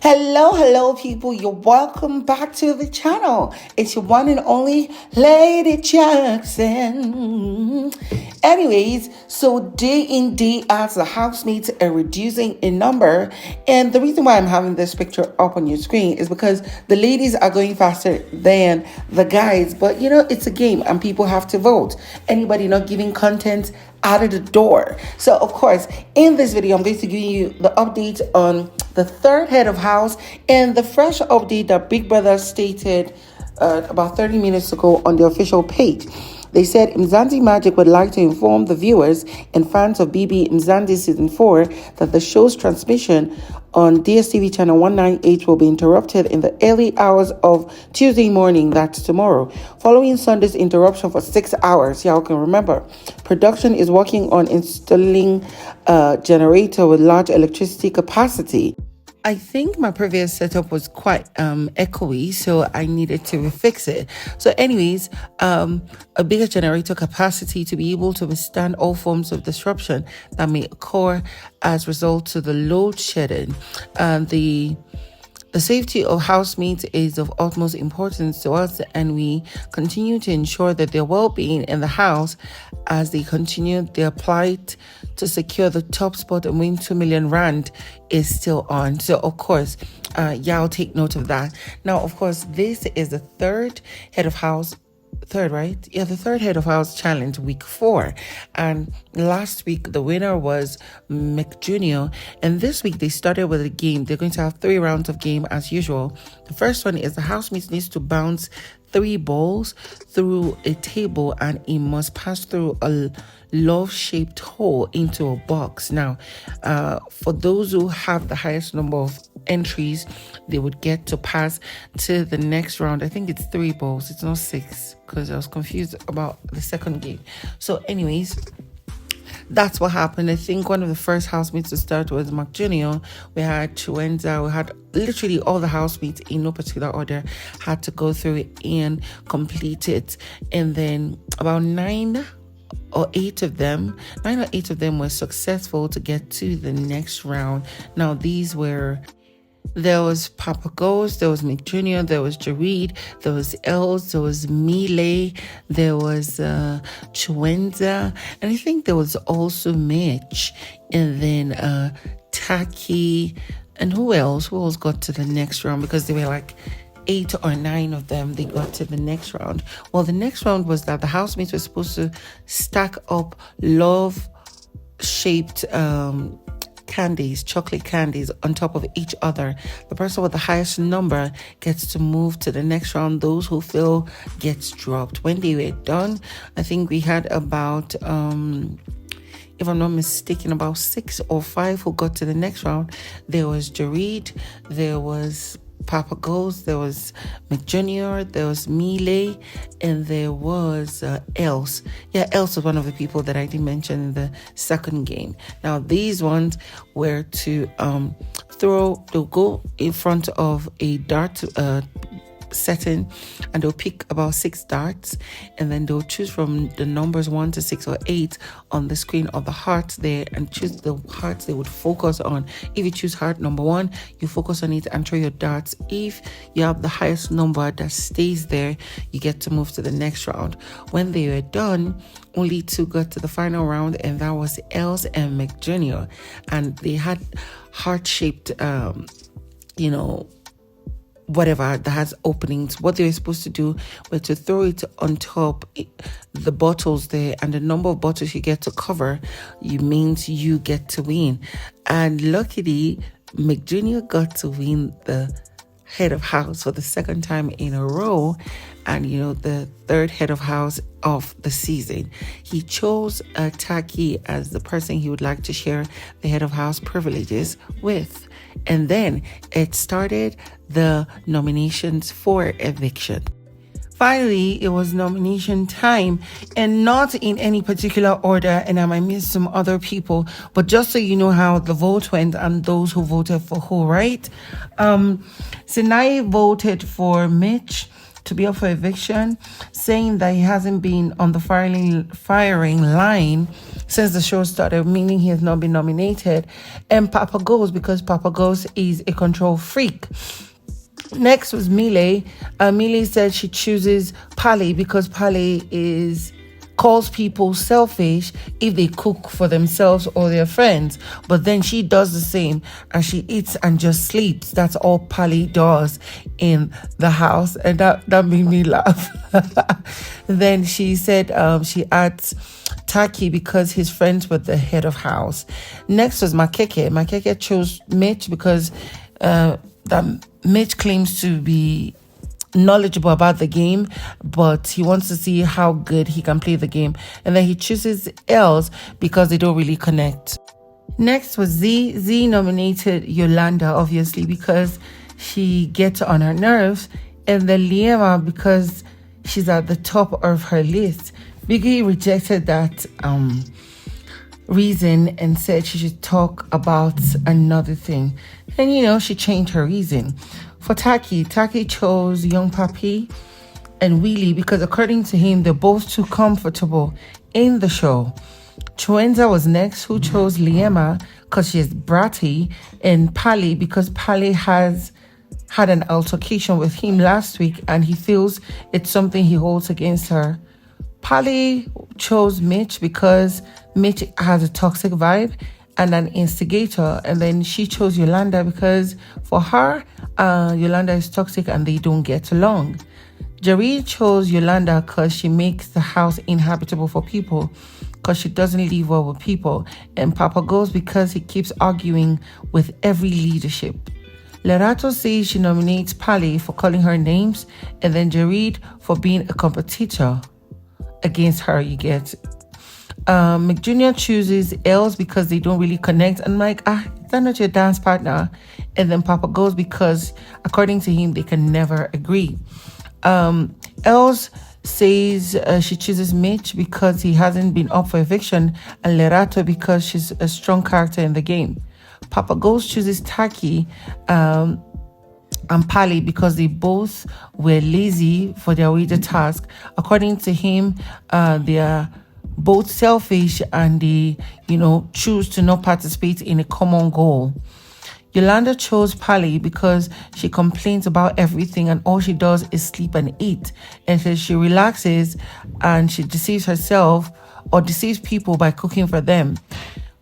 Hello, people. You're welcome back to the channel. It's your one and only Lady Jackson. Anyways, so day in, day out, the housemates are reducing in number. And the reason why I'm having this picture up on your screen is because the ladies are going faster than the guys. But it's a game and people have to vote. Anybody not giving content out of the door. So, of course, in this video, I'm going to give you the update on the third head of house and the fresh update that Big Brother stated about 30 minutes ago on the official page. They said Mzansi Magic would like to inform the viewers and fans of BB Mzansi Season 4 that the show's transmission on DSTV Channel 198 will be interrupted in the early hours of Tuesday morning, that's tomorrow, following Sunday's interruption for 6 hours. Y'all can remember. Production is working on installing a generator with large electricity capacity. I think my previous setup was quite echoey, so I needed to fix it. So anyways, a bigger generator capacity to be able to withstand all forms of disruption that may occur as a result to the load shedding. The safety of housemates is of utmost importance to us, and we continue to ensure that their well-being in the house as they continue their plight to secure the top spot and win 2 million rand is still on. So, of course, y'all take note of that. Now, of course, this is the third head of house. Third, right? Yeah, the third head of house challenge, week 4. And last week, the winner was Mcjunior. And this week, they started with a game. They're going to have 3 rounds of game as usual. The first one is the housemates needs to bounce 3 balls through a table, and it must pass through a love-shaped hole into a box. Now, for those who have the highest number of entries, they would get to pass to the next round. I think it's 3 balls. It's not 6, because I was confused about the second game. So anyways, that's what happened. I think one of the first housemates to start was Mcjunior. We had Chuenza. We had literally all the housemates in no particular order had to go through it and complete it. And then about 9 or 8 of them were successful to get to the next round. Now, there was Papa Ghost, there was Mcjunior, there was Jareed, there was Els, there was Mile, there was Chuenza, and I think there was also Mitch, and then Taki, and who else got to the next round, because there were like 8 or 9 of them. They got to the next round. Well, the next round was that the housemates were supposed to stack up love-shaped chocolate candies on top of each other. The person with the highest number gets to move to the next round. Those who fail gets dropped. When they were done, I think we had about if I'm not mistaken, about 6 or 5 who got to the next round. There was Jareed, there was Papa Ghost, there was Mcjunior, there was Mile, and there was Els. Yeah, Els was one of the people that I didn't mention in the second game. Now, these ones were to they'll go in front of a dart setting, and they'll pick about 6 darts, and then they'll choose from the numbers 1 to 6 or 8 on the screen of the hearts there, and choose the hearts they would focus on. If you choose heart number 1, you focus on it and throw your darts. If you have the highest number that stays there, you get to move to the next round. When they were done, only 2 got to the final round, and that was Els and Mcjunior, and they had heart-shaped whatever that has openings. What they were supposed to do was to throw it on top the bottles there, and the number of bottles you get to cover means you get to win. And luckily, Mcjunior got to win the head of house for the second time in a row, and the third head of house of the season. He chose Taki as the person he would like to share the head of house privileges with. And then it started the nominations for Eviction. Finally, it was nomination time, and not in any particular order, and I might miss some other people, but just so you know how the vote went and those who voted for who, right? Sinai voted for Mitch, to be up for eviction, saying that he hasn't been on the firing line since the show started, meaning he has not been nominated. And Papa goes because Papa goes is a control freak. Next was Mile. Mile said she chooses Pali because Pali calls people selfish if they cook for themselves or their friends, but then she does the same and she eats and just sleeps. That's all Pali does in the house, and that made me laugh. Then she said she adds Taki because he's friends with the head of house. Next was Makeke. Makeke chose Mitch because that Mitch claims to be knowledgeable about the game, but he wants to see how good he can play the game. And then he chooses Els because they don't really connect. Next was Z. Z nominated Yolanda, obviously, because she gets on her nerves. And then Liema because she's at the top of her list. Biggie rejected that reason and said she should talk about another thing. And, she changed her reason. For Taki chose Young Papi and Willie because according to him, they're both too comfortable in the show. Chuenza was next, who chose Liema because she's bratty, and Pali because Pali has had an altercation with him last week and he feels it's something he holds against her. Pali chose Mitch because Mitch has a toxic vibe and an instigator, and then she chose Yolanda because for her, Yolanda is toxic and they don't get along. Jerry chose Yolanda because she makes the house inhabitable for people because she doesn't live well with people, and Papa goes because he keeps arguing with every leadership. Lerato says she nominates Pali for calling her names, and then Jareed for being a competitor against her, you get. Mcjunior chooses Els because they don't really connect. And I'm like, is that not your dance partner? And then Papa goes because, according to him, they can never agree. Els says she chooses Mitch because he hasn't been up for eviction, and Lerato because she's a strong character in the game. Papa Goes chooses Taki and Pali because they both were lazy for their wager task. According to him, they are both selfish and they, choose to not participate in a common goal. Yolanda chose Pali because she complains about everything and all she does is sleep and eat. And so she relaxes and she deceives herself or deceives people by cooking for them.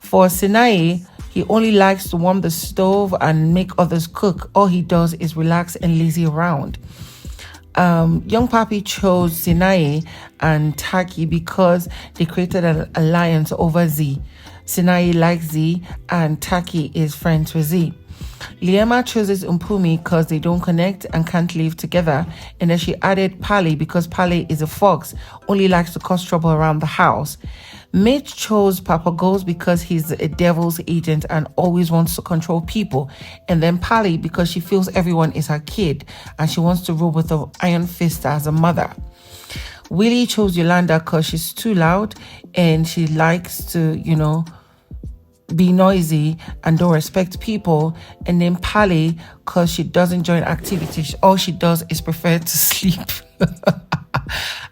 For Sinai, he only likes to warm the stove and make others cook. All he does is relax and lazy around. Young Papi chose Sinai and Taki because they created an alliance over Z. Sinai likes Z and Taki is friends with Z. Liema chooses Mpumi because they don't connect and can't live together. And then she added Pali because Pali is a fox, only likes to cause trouble around the house. Mitch chose Papa Goes because he's a devil's agent and always wants to control people. And then Pali because she feels everyone is her kid and she wants to rule with an iron fist as a mother. Willie chose Yolanda because she's too loud and she likes to, be noisy and don't respect people. And then Pali because she doesn't join activities. All she does is prefer to sleep.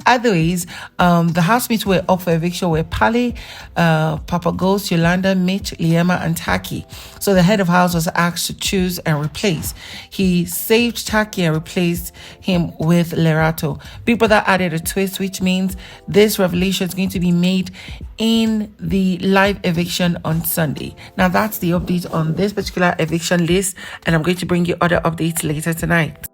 Otherwise, the housemates were up for eviction were Pali, Papa Ghost, Yolanda, Mitch, Liema, and Taki. So the head of house was asked to choose and replace. He saved Taki and replaced him with Lerato. Big Brother added a twist, which means this revelation is going to be made in the live eviction on Sunday. Now that's the update on this particular eviction list, and I'm going to bring you other updates later tonight.